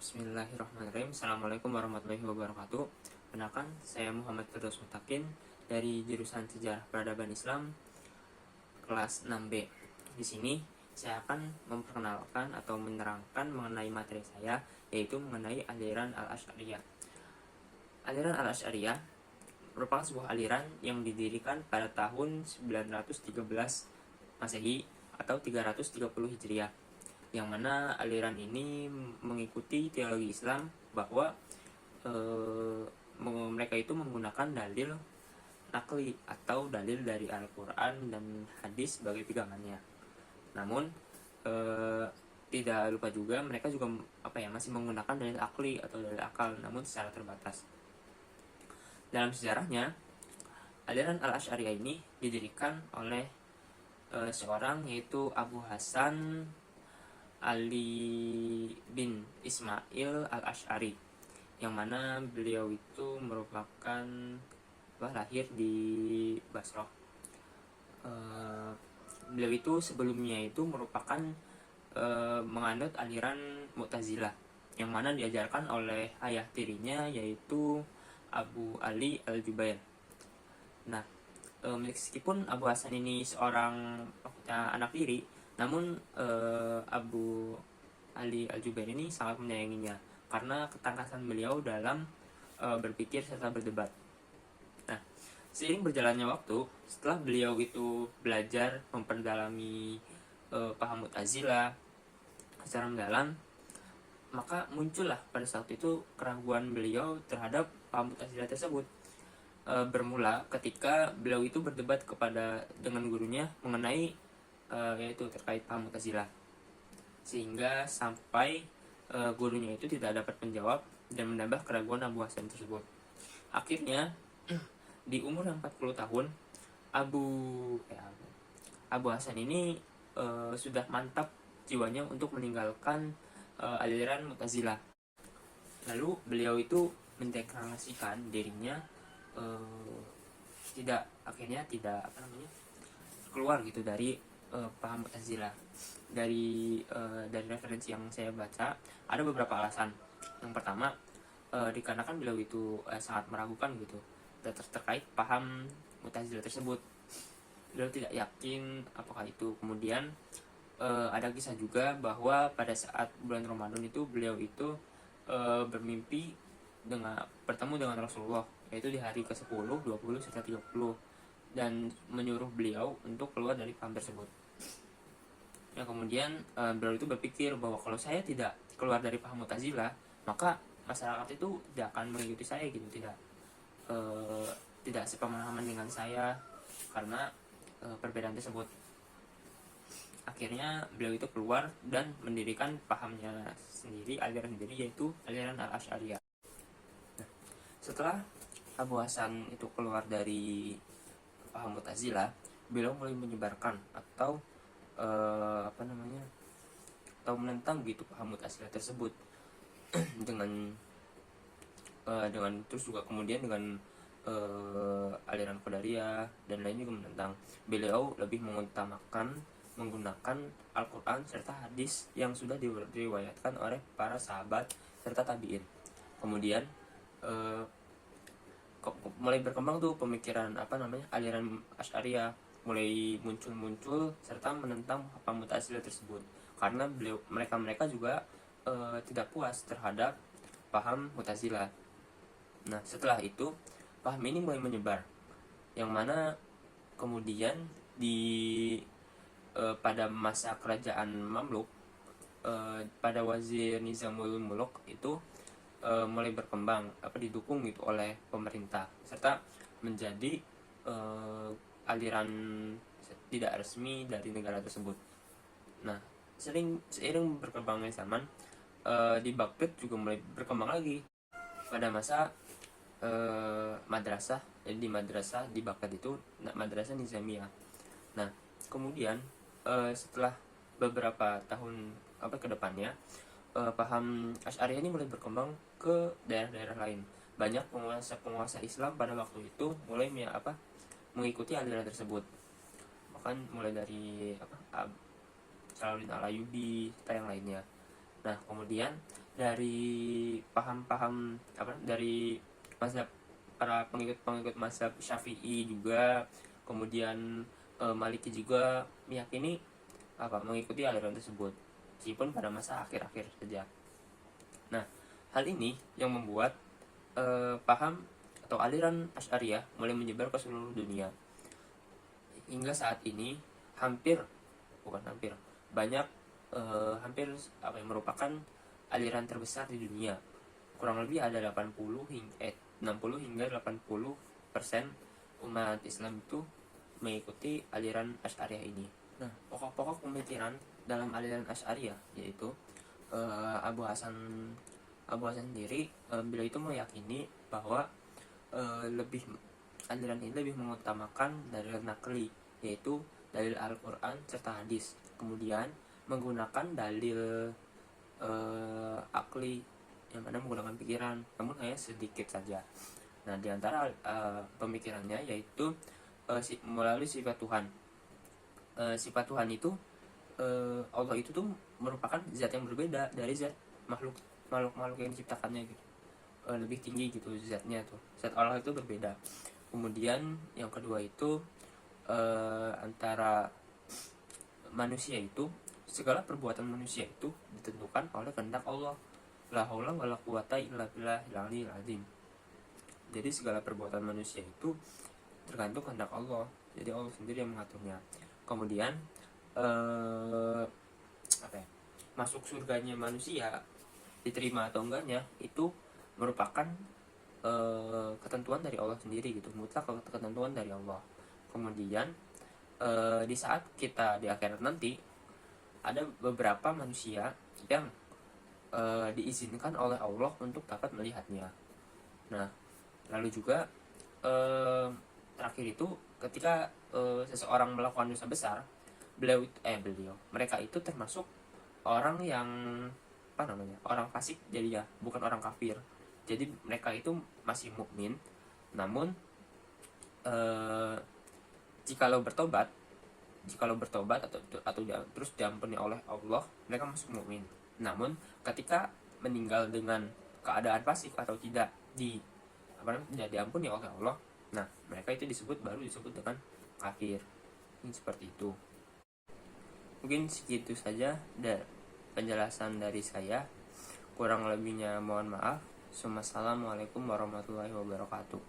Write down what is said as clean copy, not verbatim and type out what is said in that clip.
Bismillahirrahmanirrahim. Assalamualaikum warahmatullahi wabarakatuh. Perkenalkan, saya Muhammad Firdaus Mutakin dari jurusan Sejarah Peradaban Islam kelas 6B. Di sini saya akan memperkenalkan atau menerangkan mengenai materi saya, yaitu mengenai aliran Al-Asy'ariyah. Aliran Al-Asy'ariyah merupakan sebuah aliran yang didirikan pada tahun 913 Masehi atau 330 Hijriah, yang mana aliran ini mengikuti teologi Islam bahwa mereka itu menggunakan dalil nakli atau dalil dari Al-Quran dan hadis sebagai pegangannya. Namun tidak lupa juga mereka juga masih menggunakan dalil akli atau dalil akal, namun secara terbatas. Dalam sejarahnya, aliran Al-Asy'ariyah ini didirikan oleh seorang, yaitu Abu Hasan Ali bin Ismail Al-Asy'ari, yang mana beliau itu merupakan lahir di Basrah. Beliau itu sebelumnya itu merupakan menganut aliran Mu'tazilah, yang mana diajarkan oleh ayah tirinya, yaitu Abu Ali Al-Jubair. Nah, meskipun Abu Hasan ini seorang anak tiri, namun Abu Ali Al-Jubair ini sangat menyayanginya karena ketangkasan beliau dalam berpikir serta berdebat. Nah, seiring berjalannya waktu, setelah beliau itu belajar memperdalami paham Mu'tazilah secara mendalam, maka muncullah pada saat itu keraguan beliau terhadap paham Mu'tazilah tersebut. Bermula ketika beliau itu berdebat dengan gurunya mengenai yaitu terkait paham Mu'tazilah, sehingga sampai gurunya itu tidak dapat menjawab dan menambah keraguan Abu Hasan tersebut. Akhirnya di umur 40 tahun Abu Hasan ini sudah mantap jiwanya untuk meninggalkan aliran Mu'tazilah. Lalu beliau itu mendeklarasikan dirinya tidak keluar gitu dari paham Mu'tazilah. Dari referensi yang saya baca, ada beberapa alasan. Yang pertama, dikarenakan beliau itu sangat meragukan gitu terkait paham Mu'tazilah tersebut. Beliau tidak yakin apakah itu. Kemudian ada kisah juga bahwa pada saat bulan Ramadan itu beliau itu bermimpi bertemu dengan Rasulullah, yaitu di hari ke-10, 20, serta 30, dan menyuruh beliau untuk keluar dari paham tersebut. Ya, kemudian beliau itu berpikir bahwa kalau saya tidak keluar dari paham Mu'tazilah, maka masyarakat itu tidak akan mengikuti saya gitu, tidak sepemahaman dengan saya karena perbedaan tersebut. Akhirnya beliau itu keluar dan mendirikan pahamnya sendiri, aliran sendiri, yaitu aliran Al-Asy'ariyah. Nah, setelah Abu Hasan itu keluar dari paham Mu'tazilah, beliau mulai menyebarkan atau menentang gitu paham Mu'tazilah tersebut dengan terus juga kemudian dengan aliran Qadariyah dan lainnya juga menentang. Beliau lebih mengutamakan menggunakan Al-Quran serta hadis yang sudah diriwayatkan oleh para sahabat serta tabi'in. Kemudian mulai berkembang tuh pemikiran aliran Asy'ariyah, mulai muncul serta menentang paham Mu'tazilah tersebut, karena mereka juga tidak puas terhadap paham Mu'tazilah. Nah, setelah itu paham ini mulai menyebar, yang mana kemudian pada masa kerajaan Mamluk, pada Wazir Nizamul Muluk itu mulai berkembang didukung gitu oleh pemerintah serta menjadi aliran tidak resmi dari negara tersebut. Nah, seiring berkembangnya zaman, di Baghdad juga mulai berkembang lagi pada masa madrasah. Jadi di madrasah di Baghdad itu madrasah Nizamiyah. Nah, kemudian setelah beberapa tahun ke depannya, paham Asy'ariyah ini mulai berkembang ke daerah-daerah lain. Banyak penguasa Islam pada waktu itu mulai mengikuti aliran tersebut. Bahkan mulai dari Salahuddin Al-Ayyubi serta yang lainnya. Nah, kemudian dari paham-paham dari mazhab para pengikut mazhab Syafi'i juga, kemudian Maliki juga meyakini mengikuti aliran tersebut, meskipun pada masa akhir-akhir saja. Nah, hal ini yang membuat paham atau aliran Asy'ariyah mulai menyebar ke seluruh dunia. Hingga saat ini banyak hampir yang merupakan aliran terbesar di dunia. Kurang lebih ada 60 hingga 80% umat Islam itu mengikuti aliran Asy'ariyah ini. Nah, pokok-pokok pemikiran dalam aliran Asy'ariyah yaitu Abu Hasan sendiri, beliau itu meyakini bahwa aliran ini lebih mengutamakan dalil nakli, yaitu dalil Al-Quran serta hadis, kemudian menggunakan dalil akli yang mana menggunakan pikiran, namun hanya sedikit saja. Nah, diantara pemikirannya yaitu melalui sifat Tuhan. Sifat Tuhan itu, Allah itu tuh merupakan zat yang berbeda dari zat makhluk yang diciptakannya gitu. Lebih tinggi gitu zatnya tuh. Zat Allah itu berbeda. Kemudian yang kedua itu antara manusia itu, segala perbuatan manusia itu ditentukan oleh kehendak Allah. La haula wala quwata illa billahil aliyil azim. Jadi segala perbuatan manusia itu tergantung kehendak Allah. Jadi Allah sendiri yang mengaturnya. Kemudian masuk surganya manusia, diterima atau enggaknya, itu merupakan ketentuan dari Allah sendiri gitu, mutlak ketentuan dari Allah. Kemudian di saat kita di akhirat nanti, ada beberapa manusia yang diizinkan oleh Allah untuk dapat melihatnya. Nah, lalu juga terakhir itu ketika seseorang melakukan dosa besar, mereka itu termasuk orang yang orang fasik, jadi ya bukan orang kafir. Jadi mereka itu masih mukmin, namun jikalau bertobat atau terus diampuni oleh Allah, mereka masuk mukmin. Namun ketika meninggal dengan keadaan fasik atau tidak diampuni oleh Allah, nah mereka itu baru disebut dengan kafir. Ini seperti itu. Mungkin segitu saja penjelasan dari saya. Kurang lebihnya mohon maaf. Assalamualaikum warahmatullahi wabarakatuh.